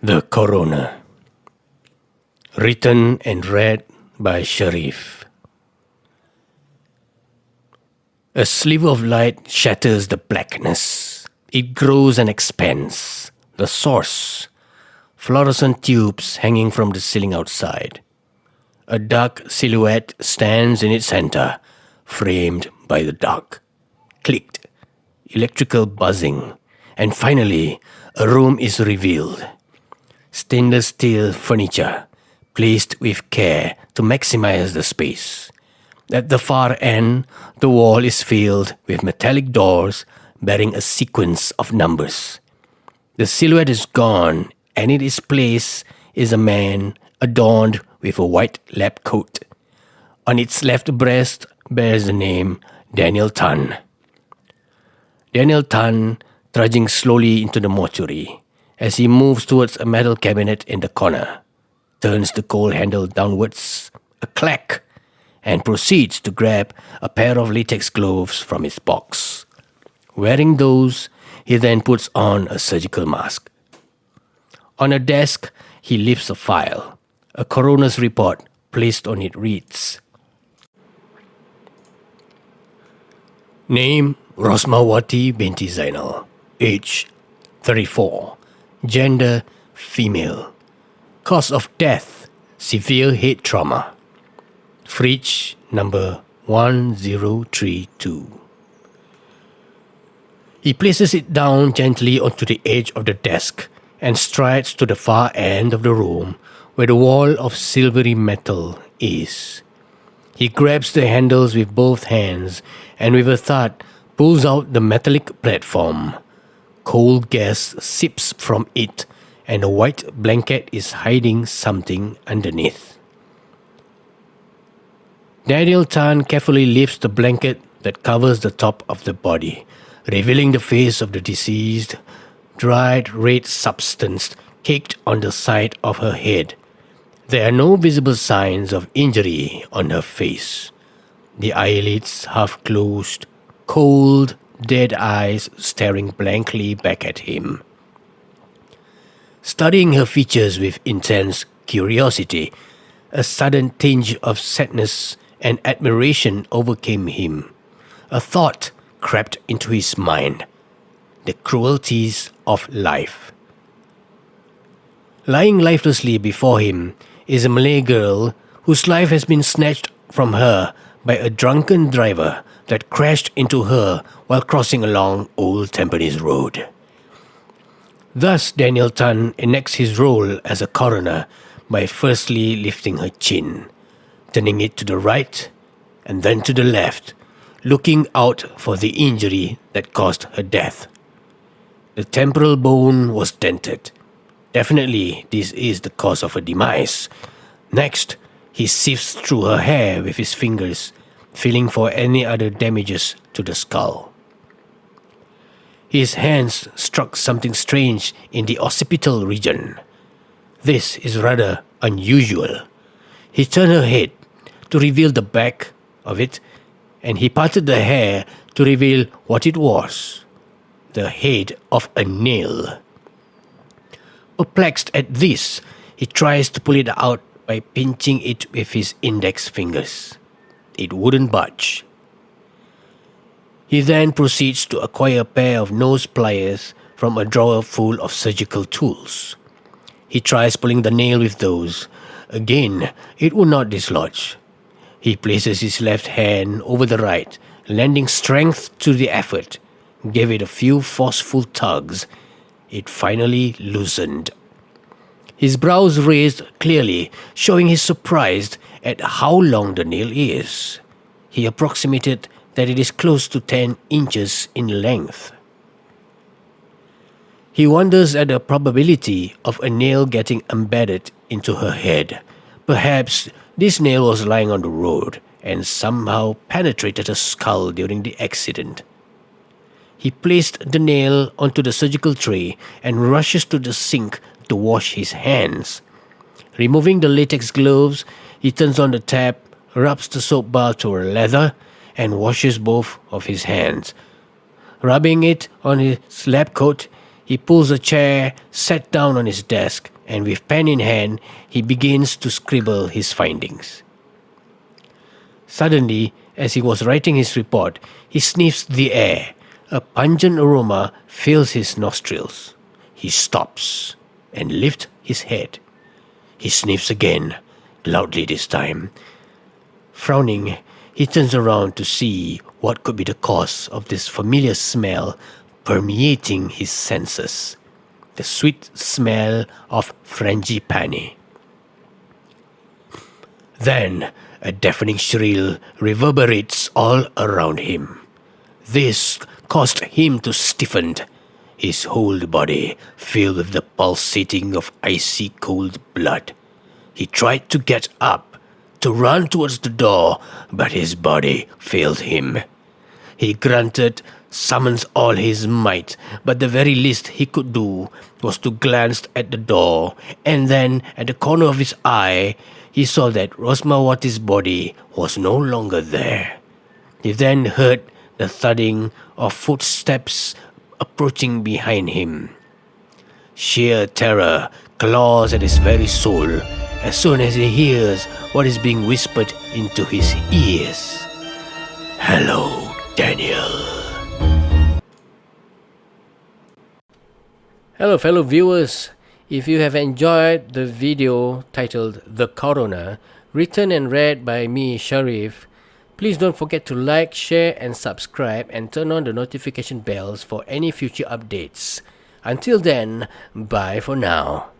The Coroner. Written and read by Sharif. A sliver of light shatters the blackness. It grows and expands. The source. Fluorescent tubes hanging from the ceiling outside. A dark silhouette stands in its center, framed by the dark. Clicked. Electrical buzzing. And finally, a room is revealed. Stainless steel furniture, placed with care to maximize the space. At the far end, the wall is filled with metallic doors bearing a sequence of numbers. The silhouette is gone, and in its place is a man adorned with a white lab coat. On its left breast bears the name Daniel Tan. Daniel Tan trudging slowly into the mortuary. As he moves towards a metal cabinet in the corner, turns the coal handle downwards, a clack, and proceeds to grab a pair of latex gloves from his box. Wearing those, he then puts on a surgical mask. On a desk, he lifts a file. A coroner's report placed on it reads, Name Rosmawati binti Zainal. Age 34. Gender, female. Cause of death, severe head trauma. Fridge number 1032. He places it down gently onto the edge of the desk and strides to the far end of the room where the wall of silvery metal is. He grabs the handles with both hands and with a thud pulls out the metallic platform. Cold gas sips from it, and a white blanket is hiding something underneath. Daniel Tan carefully lifts the blanket that covers the top of the body, revealing the face of the deceased, dried red substance caked on the side of her head. There are no visible signs of injury on her face. The eyelids half closed, cold, dead eyes staring blankly back at him. Studying her features with intense curiosity, a sudden tinge of sadness and admiration overcame him. A thought crept into his mind: the cruelties of life. Lying lifelessly before him is a Malay girl whose life has been snatched from her by a drunken driver that crashed into her while crossing along Old Tampines Road. Thus, Daniel Tan enacts his role as a coroner by firstly lifting her chin, turning it to the right and then to the left, looking out for the injury that caused her death. The temporal bone was dented. Definitely, this is the cause of her demise. Next, he sifts through her hair with his fingers, feeling for any other damages to the skull. His hands struck something strange in the occipital region. This is rather unusual. He turned her head to reveal the back of it, and he parted the hair to reveal what it was: the head of a nail. Perplexed at this, he tries to pull it out by pinching it with his index fingers. It wouldn't budge. He then proceeds to acquire a pair of nose pliers from a drawer full of surgical tools. He tries pulling the nail with those. Again, it would not dislodge. He places his left hand over the right, lending strength to the effort, gave it a few forceful tugs. It finally loosened. His brows raised clearly, showing his surprise at how long the nail is. He approximated that it is close to 10 inches in length. He wonders at the probability of a nail getting embedded into her head. Perhaps this nail was lying on the road and somehow penetrated her skull during the accident. He placed the nail onto the surgical tray and rushes to the sink to wash his hands. Removing the latex gloves, he turns on the tap, rubs the soap bar to her leather, and washes both of his hands. Rubbing it on his lab coat, he pulls a chair, sat down on his desk, and with pen in hand, he begins to scribble his findings. Suddenly, as he was writing his report, he sniffs the air. A pungent aroma fills his nostrils. He stops and lifts his head. He sniffs again, loudly this time. Frowning, he turns around to see what could be the cause of this familiar smell permeating his senses. The sweet smell of frangipani. Then a deafening shrill reverberates all around him. This caused him to stiffen, his whole body filled with the pulsating of icy cold blood. He tried to get up, to run towards the door, but his body failed him. He grunted, summons all his might, but the very least he could do was to glance at the door, and then at the corner of his eye, he saw that Rosmawati's body was no longer there. He then heard the thudding of footsteps approaching behind him. Sheer terror claws at his very soul as soon as he hears what is being whispered into his ears. "Hello, Daniel." Hello, fellow viewers. If you have enjoyed the video titled The Coroner, written and read by me, Sharif, please don't forget to like, share, and subscribe, and turn on the notification bells for any future updates. Until then, bye for now.